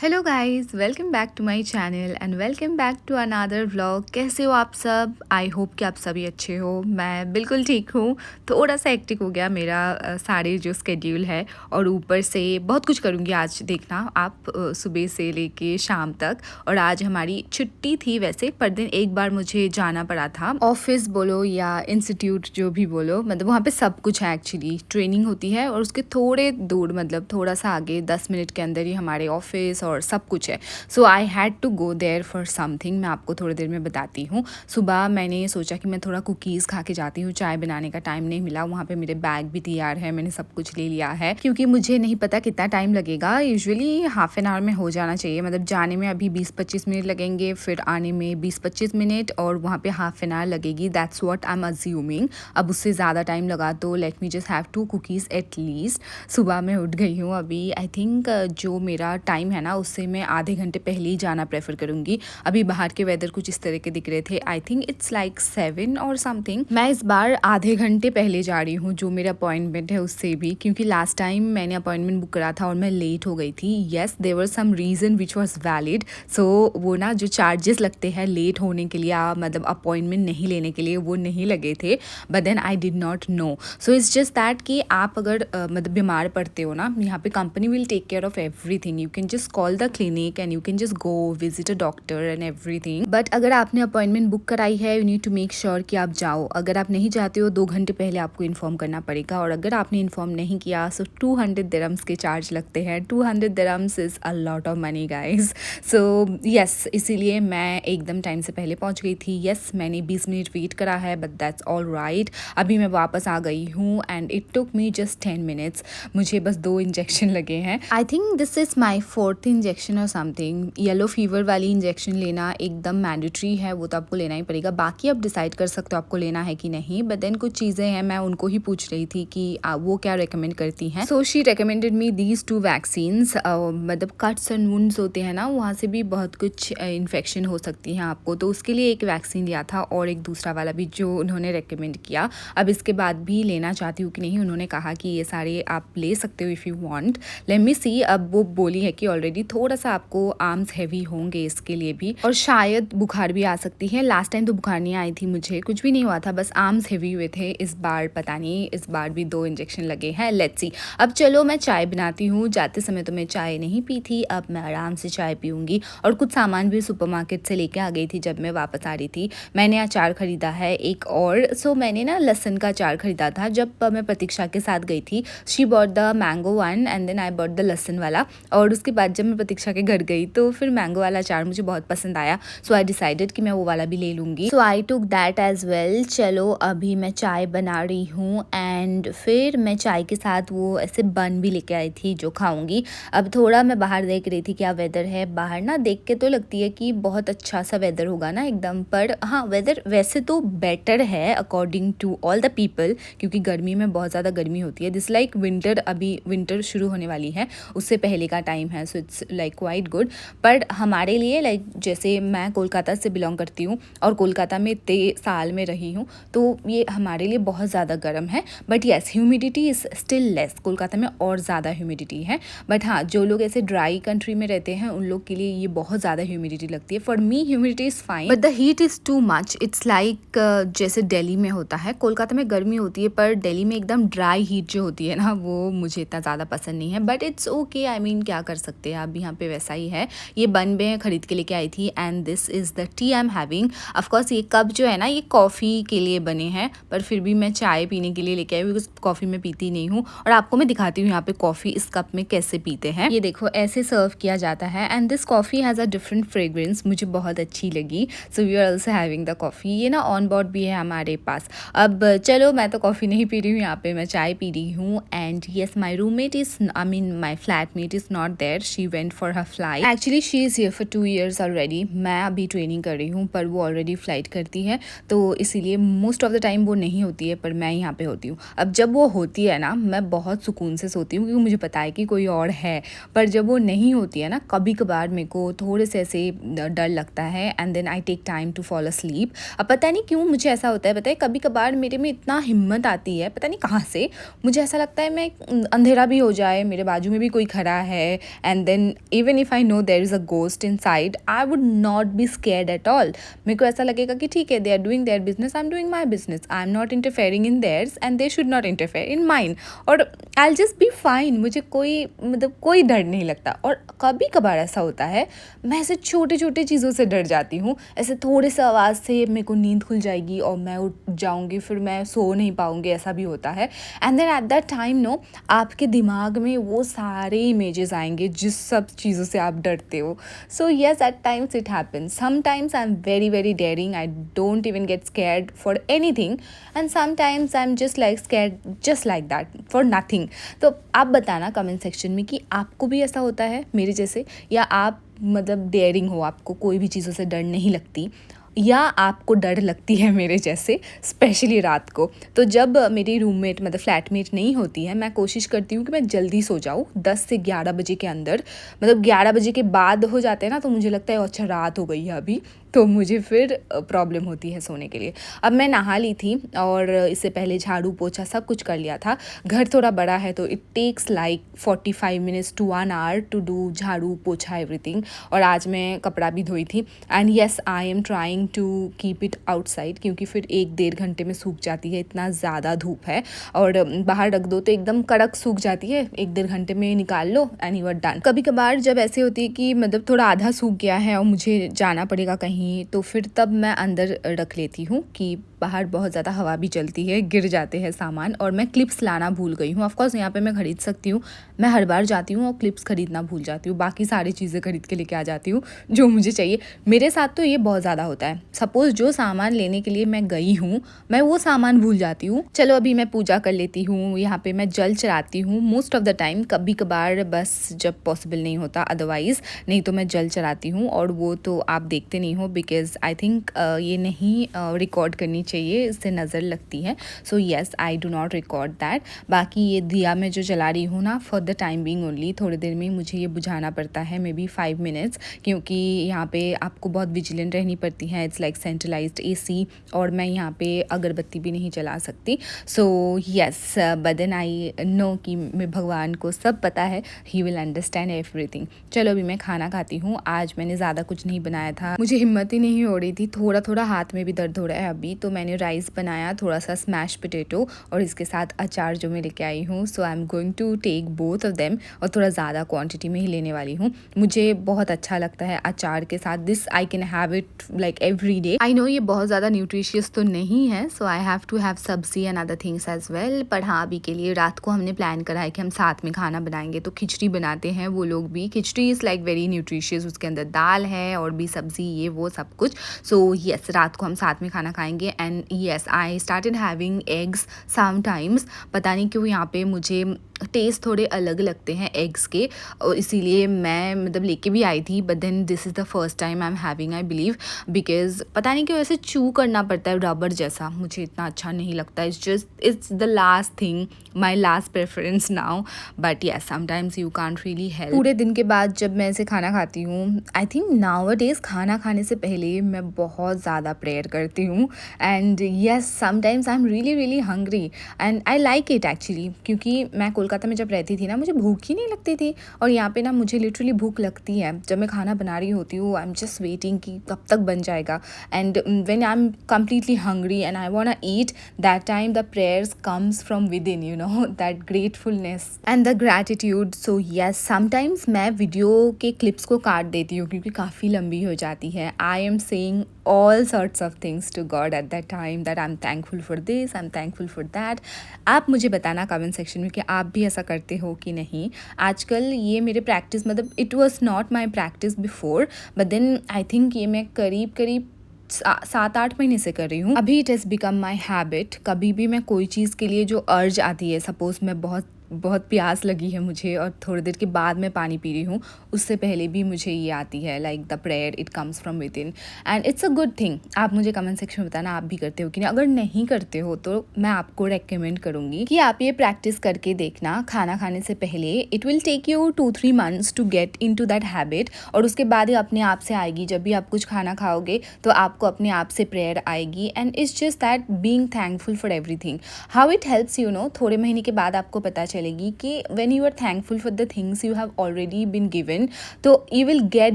Hello guys, welcome back to my channel and welcome back to another vlog. कैसे हो आप सब? I hope कि आप सभी अच्छे हो। मैं बिल्कुल ठीक हूँ। थोड़ा सा एक्टिक हो गया मेरा सारे जो स्केड्यूल है, और ऊपर से बहुत कुछ करूँगी आज, देखना आप, सुबह से लेके शाम तक। और आज हमारी छुट्टी थी वैसे, पर दिन एक बार मुझे जाना पड़ा था। ऑफिस बोलो या इंस्टीट्यूट जो भी बोलो, मतलब वहाँ पे सब कुछ है। एक्चुअली ट्रेनिंग होती है और उसके थोड़े दूर, मतलब थोड़ा सा आगे 10 मिनट के अंदर ही हमारे ऑफिस और सब कुछ है। So I had to go there for something. मैं आपको थोड़ी देर में बताती हूँ। सुबह मैंने सोचा कि मैं थोड़ा कुकीज़ खा के जाती हूँ, चाय बनाने का टाइम नहीं मिला। वहाँ पे मेरे बैग भी तैयार है, मैंने सब कुछ ले लिया है, क्योंकि मुझे नहीं पता कितना टाइम लगेगा। यूजुअली हाफ एन आवर में हो जाना चाहिए, मतलब जाने में अभी 20-25 मिनट लगेंगे, फिर आने में 20-25 मिनट, और वहाँ पे हाफ एन आवर लगेगी। That's what I am assuming. अब उससे ज़्यादा टाइम लगा तो let me just have 2 cookies at least. सुबह मैं उठ गई हूँ अभी। आई थिंक जो मेरा टाइम है ना, उससे मैं आधे घंटे पहले ही जाना प्रेफर करूँगी। अभी बाहर के वेदर कुछ इस तरह के दिख रहे थे। आई थिंक इट्स लाइक 7 और समथिंग। मैं इस बार आधे घंटे पहले जा रही हूँ जो मेरा अपॉइंटमेंट है उससे भी, क्योंकि लास्ट टाइम मैंने अपॉइंटमेंट बुक करा था और मैं लेट हो गई थी। Yes, there were some reason which was valid. So वो ना जो चार्जेस लगते हैं लेट होने के लिए, मतलब अपॉइंटमेंट नहीं लेने के लिए, वो नहीं लगे थे। But then I did not know. So it's just that कि आप अगर मतलब बीमार पड़ते हो ना, यहाँ पे company will take care of everything. You can just call the clinic and you can just go visit a doctor and everything. But अगर आपने अपॉइंटमेंट बुक कराई है, you need to make sure कि आप जाओ। अगर आप नहीं जाते हो 2 घंटे पहले आपको इन्फॉर्म करना पड़ेगा, और अगर आपने इन्फॉर्म नहीं किया सो 200 दिरहम्स के चार्ज लगते हैं। 200 dirhams is a lot of money guys. So yes, इसीलिए मैं एकदम टाइम से पहले पहुँच गई थी। यस, मैंने 20 मिनट वेट करा है, बट दैट्स ऑल राइट। अभी मैं वापस आ गई हूँ and it took me just 10 minutes. मुझे बस 2 इंजेक्शन लगे हैं। I think this is my 4th injection और समथिंग। येलो फीवर वाली इंजेक्शन लेना एकदम मैंडेटरी है, वो तो आपको लेना ही पड़ेगा। बाकी आप डिसाइड कर सकते हो आपको लेना है कि नहीं। बट देन कुछ चीज़ें हैं, मैं उनको ही पूछ रही थी कि वो क्या रिकमेंड करती हैं। So she recommended me these 2 vaccines. मतलब कट्स एंड वुंड्स होते हैं ना, वहाँ से भी बहुत कुछ इन्फेक्शन हो सकती है आपको, तो उसके लिए एक वैक्सीन लिया था और एक दूसरा वाला भी जो उन्होंने रिकमेंड किया। अब इसके बाद भी लेना चाहती हूँ कि नहीं, उन्होंने कहा कि ये सारे आप ले सकते हो if you want. Let me see. अब वो बोली है कि ऑलरेडी थोड़ा सा आपको आर्म्स हैवी होंगे इसके लिए भी, और शायद बुखार भी आ सकती है। लास्ट टाइम तो बुखार नहीं आई थी, मुझे कुछ भी नहीं हुआ था, बस आर्म्स हैवी हुए थे। इस बार पता नहीं, इस बार भी 2 इंजेक्शन लगे हैं। Let's see. अब चलो मैं चाय बनाती हूँ। जाते समय तो मैं चाय नहीं पी थी, अब मैं आराम से चाय पीऊँगी। और कुछ सामान भी सुपरमार्केट से लेके आ गई थी जब मैं वापस आ रही थी। मैंने अचार खरीदा है एक और। सो मैंने ना लहसुन का अचार खरीदा था जब मैं प्रतीक्षा के साथ गई थी। She bought the mango one and then I bought the लहसुन वाला। और उसके बाद जब मैं प्रतीक्षा के घर गई तो फिर मैंगो वाला अचार मुझे बहुत पसंद आया। सो आई डिसाइडेड कि मैं वो वाला भी ले लूँगी। सो आई टुक दैट एज वेल। चलो अभी मैं चाय बना रही हूँ एंड फिर मैं चाय के साथ वो ऐसे बन भी लेके आई थी जो खाऊंगी। अब थोड़ा मैं बाहर देख रही थी क्या वेदर है। बाहर ना देख के तो लगती है कि बहुत अच्छा सा वेदर होगा ना एकदम, पर हाँ, वेदर वैसे तो बेटर है according to all the people, क्योंकि गर्मी में बहुत ज़्यादा गर्मी होती है। दिस लाइक विंटर, अभी विंटर शुरू होने वाली है, उससे पहले का टाइम है। So it's like quite good. पर हमारे लिए लाइक जैसे मैं कोलकाता से बिलोंग करती हूँ और कोलकाता में इतने साल में रही हूँ, तो ये हमारे लिए बहुत ज़्यादा गर्म है। But yes, humidity is still less. Kolkata में और ज़्यादा ह्यूमिडिटी है। बट हाँ, जो लोग ऐसे ड्राई कंट्री में रहते हैं उन लोग के लिए ये बहुत ज़्यादा ह्यूमिडिटी लगती है। For me humidity is fine, but the heat is too much. It's like जैसे दिल्ली में होता है। कोलकाता में गर्मी होती है, पर दिल्ली में एकदम ड्राई हीट जो होती है ना, वो मुझे इतना ज़्यादा पसंद नहीं है। But it's okay, I mean क्या कर सकते हैं, अब यहाँ पे वैसा ही है। ये बन मैं खरीद के लेके आई थी and this is the T I am having. Of course ये कप जो है ना, ये कॉफ़ी के लिए बने हैं, पर फिर भी मैं चाय पीने के लिए लेके आई, बिकॉज कॉफ़ी में पीती नहीं हूँ। और आपको मैं दिखाती हूँ यहाँ पे कॉफ़ी इस कप में कैसे पीते हैं। ये देखो, ऐसे सर्व किया जाता है and this coffee has a different fragrance, मुझे बहुत अच्छी लगी। So we are also having the coffee. ये ना ऑन बोर्ड भी है हमारे पास। अब चलो, मैं तो कॉफ़ी नहीं पी रही हूँ, यहाँ पे मैं चाय पी रही हूँ। And yes, my roommate is, I mean my flatmate is not there. She went for her flight. Actually she is here for 2 years already. मैं अभी ट्रेनिंग कर रही हूँ, पर वो ऑलरेडी फ़्लाइट करती है, तो इसीलिए मोस्ट ऑफ द टाइम वो नहीं होती है, पर मैं यहाँ पे होती हूँ। अब जब वो होती है ना, मैं बहुत सुकून से सोती हूँ, क्योंकि मुझे पता है कि कोई और है। पर जब वो नहीं होती है ना, कभी कभार मेरे को थोड़े से ऐसे डर लगता है and then I take time to fall asleep. अब पता नहीं क्यों मुझे ऐसा होता है, पता है, कभी कभार मेरे में इतना हिम्मत आती है, पता नहीं कहाँ से। मुझे ऐसा लगता है मैं अंधेरा भी हो जाए, मेरे बाजू में भी कोई खड़ा है and then even if I know there is a ghost inside, I would not be scared at all. मेरे को ऐसा लगेगा कि ठीक है, they are doing their business, I am doing my business, I am not interfering in theirs and they should not interfere in mine, और I will just be fine. मुझे कोई मतलब कोई डर नहीं लगता। और कभी कभार ऐसा होता है, मैं ऐसे छोटे छोटे चीज़ों से डर जाती हूँ, ऐसे थोड़े से आवाज़ से मेरे को नींद खुल जाएगी और मैं उठ जाऊँगी, फिर मैं सो नहीं पाऊँगी, ऐसा भी होता है। And then at that time no, आपके दिमाग में वो सारे इमेजेस आएंगे जिस सब चीज़ों से आप डरते हो। So yes, at times it happens, sometimes I am very very daring, I don't even get scared for anything, and sometimes I am just like scared just like that for nothing. तो आप बताना comment section में कि आपको भी ऐसा होता है मेरे जैसे, या आप मतलब डेयरिंग हो, आपको कोई भी चीज़ों से डर नहीं लगती, या आपको डर लगती है मेरे जैसे, स्पेशली रात को। तो जब मेरी रूममेट मतलब फ्लैटमेट नहीं होती है, मैं कोशिश करती हूँ कि मैं जल्दी सो जाऊँ 10 से 11 बजे के अंदर। मतलब 11 बजे के बाद हो जाते हैं ना, तो मुझे लगता है अच्छा रात हो गई है अभी, तो मुझे फिर प्रॉब्लम होती है सोने के लिए। अब मैं नहा ली थी और इससे पहले झाड़ू पोछा सब कुछ कर लिया था। घर थोड़ा बड़ा है तो it takes like 45 minutes to 1 hour to do jhadu pocha everything. और आज मैं कपड़ा भी धोई थी, and yes I am trying to keep it outside, क्योंकि फिर 1-1.5 घंटे में सूख जाती है, इतना ज़्यादा धूप है। और बाहर रख दो तो एकदम कड़क सूख जाती है, 1-1.5 घंटे में निकाल लो एंड यू आर डन। कभी कभार जब ऐसे होती है कि मतलब थोड़ा आधा सूख गया है और मुझे जाना पड़ेगा कहीं, तो फिर तब मैं अंदर रख लेती हूँ कि बाहर बहुत ज़्यादा हवा भी चलती है, गिर जाते हैं सामान। और मैं क्लिप्स लाना भूल गई हूँ। ऑफकोर्स यहाँ पे मैं खरीद सकती हूँ, मैं हर बार जाती हूँ और क्लिप्स खरीदना भूल जाती हूँ, बाकी सारी चीज़ें खरीद के लेके आ जाती हूँ जो मुझे चाहिए। मेरे साथ तो ये बहुत ज़्यादा होता है, सपोज़ जो सामान लेने के लिए मैं गई हूँ, मैं वो सामान भूल जाती हूँ। चलो अभी मैं पूजा कर लेती हूँ, यहाँ पे मैं जल चढ़ाती हूँ मोस्ट ऑफ द टाइम, कभी कभार बस जब पॉसिबल नहीं होता, अदरवाइज़ नहीं तो मैं जल चढ़ाती हूँ। और वो तो आप देखते नहीं हो बिकॉज आई थिंक ये नहीं रिकॉर्ड करनी चाहिए, इससे नज़र लगती है। So yes, I do not record that. बाकी ये दिया मैं जो जला रही हूँ ना, for the time being only, थोड़ी देर में मुझे ये बुझाना पड़ता है, मे बी 5 मिनट्स, क्योंकि यहाँ पे आपको बहुत विजिलेंट रहनी पड़ती है। इट्स लाइक सेंट्रलाइज्ड एसी, और मैं यहाँ पे अगरबत्ती भी नहीं चला सकती। So yes, but then I know कि भगवान को सब पता है, ही विल अंडरस्टैंड एवरीथिंग। चलो अभी मैं खाना खाती हूँ। आज मैंने ज़्यादा कुछ नहीं बनाया था, मुझे हिम्मत ही नहीं हो रही थी, थोड़ा थोड़ा हाथ में भी दर्द हो रहा है अभी। तो मैंने राइस बनाया, थोड़ा सा स्मैश पोटैटो, और इसके साथ अचार जो मैं लेके आई हूँ। So I am going to take both of them, और थोड़ा ज़्यादा क्वांटिटी में ही लेने वाली हूँ। मुझे बहुत अच्छा लगता है अचार के साथ, this I can have it like every day. I know ये बहुत ज़्यादा न्यूट्रिशियस तो नहीं है, so I have to have sabzi and other things as well. पर हाँ, अभी के लिए रात को हमने प्लान करा है कि हम साथ में खाना बनाएंगे, तो खिचड़ी बनाते हैं वो लोग भी। खिचड़ी इज़ लाइक वेरी न्यूट्रिशियस, उसके अंदर दाल है और भी सब्जी, ये वो सब कुछ। सो येस, रात को हम साथ में खाना खाएंगे। And yes, I started having eggs sometimes, पता नहीं क्यों यहाँ पे मुझे टेस्ट थोड़े अलग लगते हैं एग्स के, और इसीलिए मैं मतलब लेके भी आई थी। But then this is the first time I am having, I believe, because पता नहीं क्यों ऐसे चू करना पड़ता है रबर जैसा, मुझे इतना अच्छा नहीं लगता। It's the last thing, my last preference now. But yes, sometimes you can't really help. पूरे दिन के बाद जब मैं ऐसे खाना खाती हूँ, I think now a days खाना खाने से पहले मैं बहुत ज़्यादा प्रेयर करती हूँ। And yes, sometimes I am really really hungry and I like it actually, क्योंकि मैं कोलकाता में जब रहती थी ना, मुझे भूख ही नहीं लगती थी, और यहाँ पे ना मुझे लिटरली भूख लगती है। जब मैं खाना बना रही होती हूँ, आई एम जस्ट वेटिंग कि कब तक बन जाएगा। And when I am completely hungry and I want to eat, that time the prayers comes from within, you know, that gratefulness and the gratitude. So yes, sometimes मैं video के clips को काट देती हूँ क्योंकि काफ़ी लंबी हो जाती है। I am saying all sorts of things to God at that time, that I'm thankful for this, I'm thankful for that. आप मुझे बताना कमेंट सेक्शन में कि आप भी ऐसा करते हो कि नहीं। आजकल ये मेरे प्रैक्टिस, मतलब it was not my practice before, but then I think ये मैं करीब 7-8 महीने से कर रही हूँ। अभी it has become my habit. कभी भी मैं कोई चीज़ के लिए जो अर्ज आती है, सपोज़ मैं बहुत प्यास लगी है मुझे और थोड़ी देर के बाद मैं पानी पी रही हूँ, उससे पहले भी मुझे ये आती है, like the prayer it comes from with in, and it's a good thing. आप मुझे कमेंट सेक्शन में बताना आप भी करते हो कि नहीं। अगर नहीं करते हो तो मैं आपको रेकमेंड करूँगी कि आप ये प्रैक्टिस करके देखना खाना खाने से पहले। It will take you 2-3 months to get into that habit, और उसके बाद ही अपने आप से आएगी। जब भी आप कुछ खाना खाओगे तो आपको अपने आप से प्रेयर आएगी, and it's just that being thankful for everything. How it helps, you know, थोड़े महीने के बाद आपको पता चलेगा चलेगी कि when you are thankful for the things you have already been given, तो you will get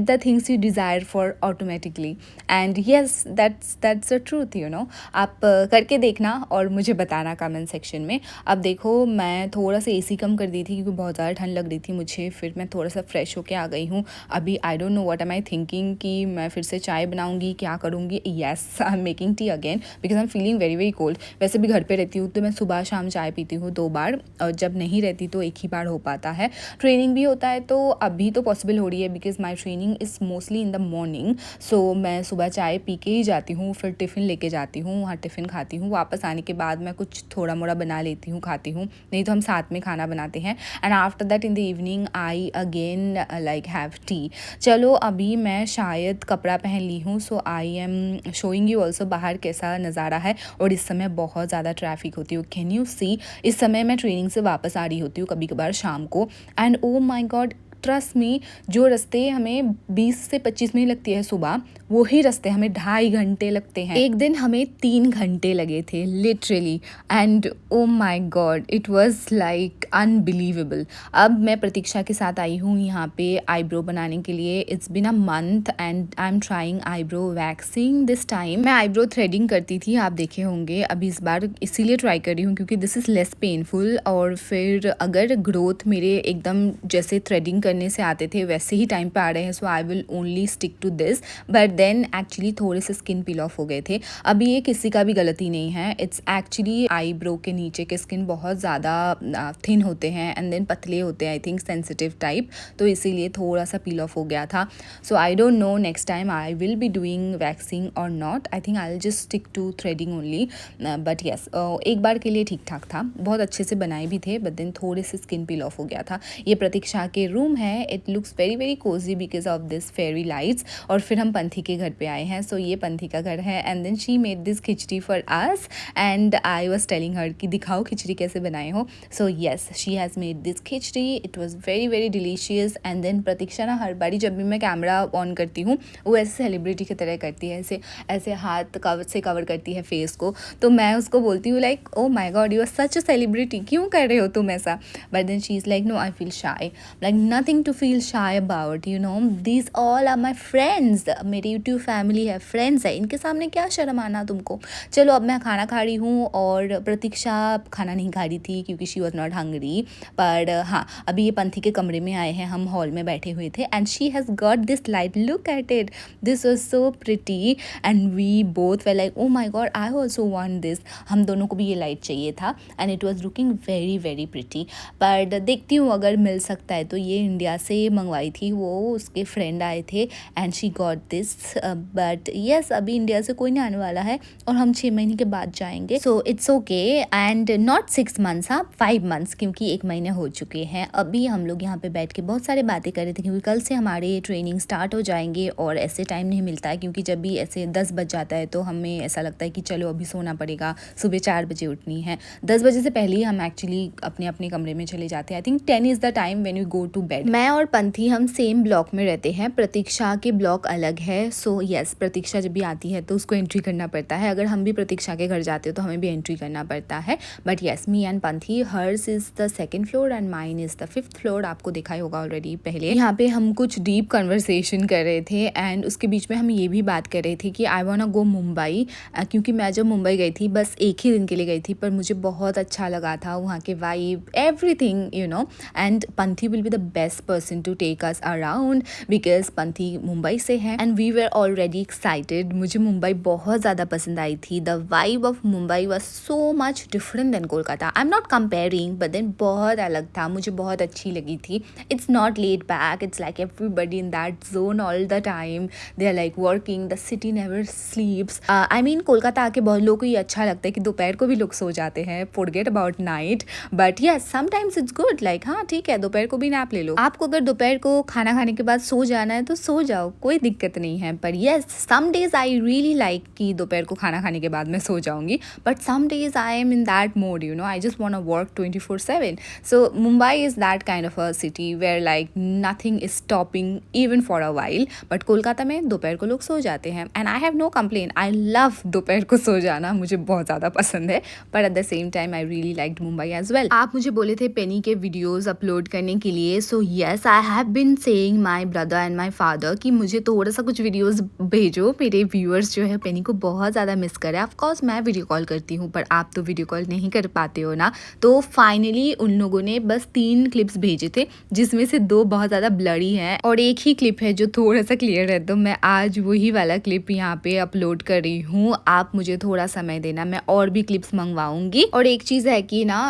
the things you desire for automatically. And yes, that's the truth, you know. आप करके देखना और मुझे बताना कमेंट सेक्शन में। अब देखो, मैं थोड़ा सा एसी कम कर दी थी क्योंकि बहुत ज़्यादा ठंड लग रही थी मुझे, फिर मैं थोड़ा सा फ्रेश होके आ गई हूँ। अभी आई don't know what am I thinking कि मैं फिर से चाय बनाऊंगी, क्या करूँगी। Yes, I am making tea again because I am feeling very very cold. वैसे भी घर पे रहती हूँ तो मैं सुबह शाम चाय पीती हूँ 2 बार, और जब नहीं रहती तो एक ही बार हो पाता है। ट्रेनिंग भी होता है तो अभी तो पॉसिबल हो रही है because my training is mostly in the morning. So मैं सुबह चाय पी के ही जाती हूँ, फिर टिफ़िन लेके जाती हूँ, वहाँ टिफ़िन खाती हूँ, वापस आने के बाद मैं कुछ थोड़ा मोड़ा बना लेती हूँ, खाती हूँ, नहीं तो हम साथ में खाना बनाते हैं। And after that in the evening I again like have tea. चलो अभी मैं शायद कपड़ा पहन ली हूँ, so I am showing you also बाहर कैसा नज़ारा है। और इस समय बहुत ज़्यादा ट्रैफिक होती है, कैन यू सी। इस समय मैं ट्रेनिंग से वापस आ रही होती हूँ कभी कभार शाम को, and oh my god, trust me, जो रास्ते हमें 20 से 25 मिनट लगती है सुबह, वही रास्ते हमें 2.5 घंटे लगते हैं। एक दिन हमें 3 घंटे लगे थे literally, and oh my God, it was like unbelievable. अब मैं प्रतीक्षा के साथ आई हूँ यहाँ पे आईब्रो बनाने के लिए। It's been a month and I am trying eyebrow waxing this time. मैं आईब्रो थ्रेडिंग करती थी, आप देखे होंगे, अभी इस बार इसीलिए ट्राई कर रही हूँ क्योंकि दिस इज़ लेस पेनफुल। और फिर अगर ग्रोथ मेरे एकदम जैसे थ्रेडिंग करने से आते थे वैसे ही टाइम पे आ रहे हैं, so I will only stick to this. But then actually थोड़े से स्किन पील ऑफ हो गए थे। अभी ये किसी का भी गलती नहीं है, इट्स एक्चुअली आईब्रो के नीचे के स्किन बहुत ज़्यादा थिन होते हैं एंड देन पतले होते हैं, आई थिंक सेंसिटिव टाइप, तो इसीलिए थोड़ा सा पील ऑफ हो गया था। So I don't know next time I will be doing waxing और not. I think I will just stick to threading only. But yes, एक बार के लिए ठीक ठाक था, बहुत अच्छे से बनाए भी थे, बट देन थोड़े से स्किन पील ऑफ हो गया था। ये प्रतीक्षा के रूम है, it looks very very Cozi because of this fairy lights. और फिर हम पंथी के घर पे आए हैं, सो ये पंथी का घर है। And then she made this khichdi for us and I was telling her कि दिखाओ खिचड़ी कैसे बनाए हो। So yes, she has made this khichdi, it was very very delicious. And then Pratiksha ना हर बारी जब भी मैं कैमरा ऑन करती हूँ वो ऐसे सेलिब्रिटी की तरह करती है, ऐसे ऐसे हाथ कवर से कवर करती है फेस को। तो मैं उसको बोलती हूँ like, oh my god, you are such a celebrity, क्यों कर रहे हो तुम ऐसा। But then she is like, no I feel shy, like nothing to feel shy about, you know, these all are my friends. मेरी YouTube family है, friends है, इनके सामने क्या शर्म आना तुमको। चलो अब मैं खाना खा रही हूँ और प्रतीक्षा खाना नहीं खा रही थी क्योंकि शी वॉज नॉट हंग्री। पर हाँ, अभी ये पंथी के कमरे में आए हैं, हम हॉल में बैठे हुए थे and she has got this light, look at it, this was so pretty and we both were like, oh my god, I also want this. हम दोनों को भी ये लाइट चाहिए था and it was looking very very pretty. पर देखती हूँ अगर मिल सकता है तो। ये इंडिया से मंगवाई थी, वो उसके फ्रेंड आए थे and she got this. But yes, अभी इंडिया से कोई नहीं आने वाला है और हम 6 महीने के बाद जाएंगे, so it's okay. And not 6 months, हाँ 5 मंथ्स, क्योंकि 1 महीने हो चुके हैं। अभी हम लोग यहाँ पे बैठ के बहुत सारे बातें कर रहे थे क्योंकि कल से हमारे ट्रेनिंग स्टार्ट हो जाएंगे और ऐसे टाइम नहीं मिलता है क्योंकि जब भी ऐसे 10 बज जाता है तो हमें ऐसा लगता है कि चलो अभी सोना पड़ेगा, सुबह 4 बजे उठनी है। 10 बजे से पहले ही हम एक्चुअली अपने अपने कमरे में चले जाते हैं। I think 10 is the time when you go to bed. मैं और पंथी हम सेम ब्लॉक में रहते हैं, प्रतीक्षा के ब्लॉक अलग है। सो येस, प्रतीक्षा जब भी आती है तो उसको एंट्री करना पड़ता है, अगर हम भी प्रतीक्षा के घर जाते हो तो हमें भी एंट्री करना पड़ता है। But yes, me and Panthi, hers is the 2nd floor and mine is the 5th floor. आपको देखा ही होगा ऑलरेडी पहले। यहाँ पे हम कुछ डीप कन्वर्सेशन कर रहे थे एंड उसके बीच में हम ये भी बात कर रहे थे कि आई वांट गो मुंबई, क्योंकि मैं जब मुंबई गई थी बस एक ही दिन के लिए गई थी, पर मुझे बहुत अच्छा लगा था वहाँ के vibe, everything, you know. And Panthi will be the best person to take us around because Panthi Mumbai से है and we were already excited. मुझे मुंबई बहुत ज़्यादा पसंद आई थी। The vibe of Mumbai was so much different than Kolkata. I am not comparing, but then बहुत अलग था, मुझे बहुत अच्छी लगी थी। It's not laid back, it's like everybody in that zone all the time, they are like working, the city never sleeps. I mean Kolkata आके बहुत लोगों को ये अच्छा लगता है कि दोपहर को भी लोग सो जाते हैं, forget about night. But yes, sometimes it's good, like हाँ ठीक है, दोपहर को भी नैप ले लो। आप आपको अगर दोपहर को खाना खाने के बाद सो जाना है तो सो जाओ, कोई दिक्कत नहीं है। पर yes, some days I really like कि दोपहर को खाना खाने के बाद मैं सो जाऊँगी, but some days I am in that mode, you know, I just want to work 24/7। So Mumbai is that kind of a city where like nothing is stopping even for a while. But Kolkata में दोपहर को लोग सो जाते हैं and I have no complain. I love दोपहर को सो जाना, मुझे बहुत ज़्यादा पसंद है। But at the same time I really like Mumbai as well. आप मुझे बोले थे पेनी के वीडियोस अपलोड करने के लिए, so yes, I have been saying my brother and my father कि मुझे थोड़ा सा कुछ वीडियोस भेजो। मेरे व्यूअर्स जो है पेनी को बहुत ज़्यादा मिस करे। ऑफकोर्स मैं वीडियो कॉल करती हूँ पर आप तो वीडियो कॉल नहीं कर पाते हो ना। तो फाइनली उन लोगों ने बस 3 क्लिप्स भेजे थे, जिसमें से 2 बहुत ज़्यादा ब्लरी हैं और एक ही क्लिप है जो थोड़ा सा क्लियर है। तो मैं आज वही वाला क्लिप यहाँ पे अपलोड कर रही हूँ। आप मुझे थोड़ा समय देना, मैं और भी क्लिप्स मंगवाऊंगी। और एक चीज़ है कि ना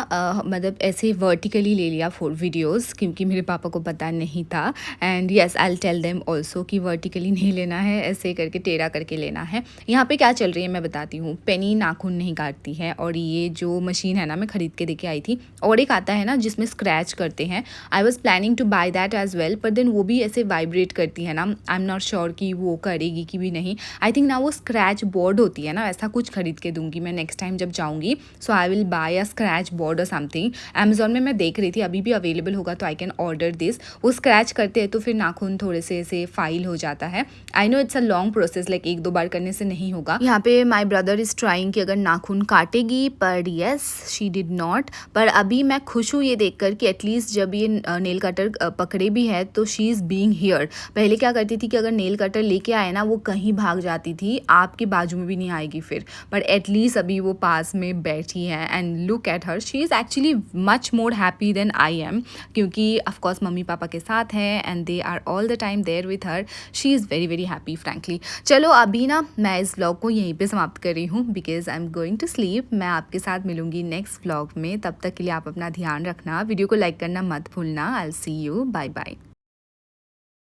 मतलब ऐसे वर्टिकली ले लिया वीडियोस, क्योंकि मेरे पापा को पता नहीं था। And yes, I will tell them also कि वर्टिकली नहीं लेना है, ऐसे करके टेढ़ा करके लेना है। यहाँ पे क्या चल रही है मैं बताती हूँ। पेनी नाखून नहीं काटती है और ये जो मशीन है ना मैं खरीद के देके आई थी, और एक आता है ना जिसमें स्क्रैच करते हैं। I was planning to buy that as well, पर देन वो भी ऐसे वाइब्रेट करती है ना, आई एम नॉट श्योर कि वो करेगी कि भी नहीं। आई थिंक ना वो स्क्रैच बोर्ड होती है ना, ऐसा कुछ खरीद के दूंगी मैं नेक्स्ट टाइम जब जाऊँगी। So I will buy a scratch board और समथिंग। अमेजोन में मैं देख रही थी, अभी भी अवेलेबल होगा तो आई कैन ऑर्डर दिस। वो स्क्रैच करते हैं तो फिर नाखून थोड़े से ऐसे फाइल हो जाता है। I know it's a long process, like 1-2 बार करने से नहीं होगा। यहाँ पे माई ब्रदर इज ट्राइंग कि अगर नाखून काटेगी, पर येस शी डिड नॉट। पर अभी मैं खुश हूँ ये देखकर कि एटलीस्ट जब ये नेल कटर पकड़े भी है तो शी इज़ बीइंग हियर। पहले क्या करती थी कि अगर नेल कटर लेके आए ना, वो कहीं भाग जाती थी, आपके बाजू में भी नहीं आएगी फिर। बट एटलीस्ट अभी वो पास में बैठी है and look at her, she is actually much more happy than I am, क्योंकि ऑफकोर्स मम्मी पापा के साथ हैं and they are all the time there with her. She is very very happy frankly. चलो अभी ना मैं इस vlog को यहीं पे समाप्त कर रही हूँ because I am going to sleep. मैं आपके साथ मिलूंगी नेक्स्ट व्लॉग में, तब तक के लिए आप अपना ध्यान रखना, वीडियो को लाइक करना मत भूलना। I will see you, bye bye.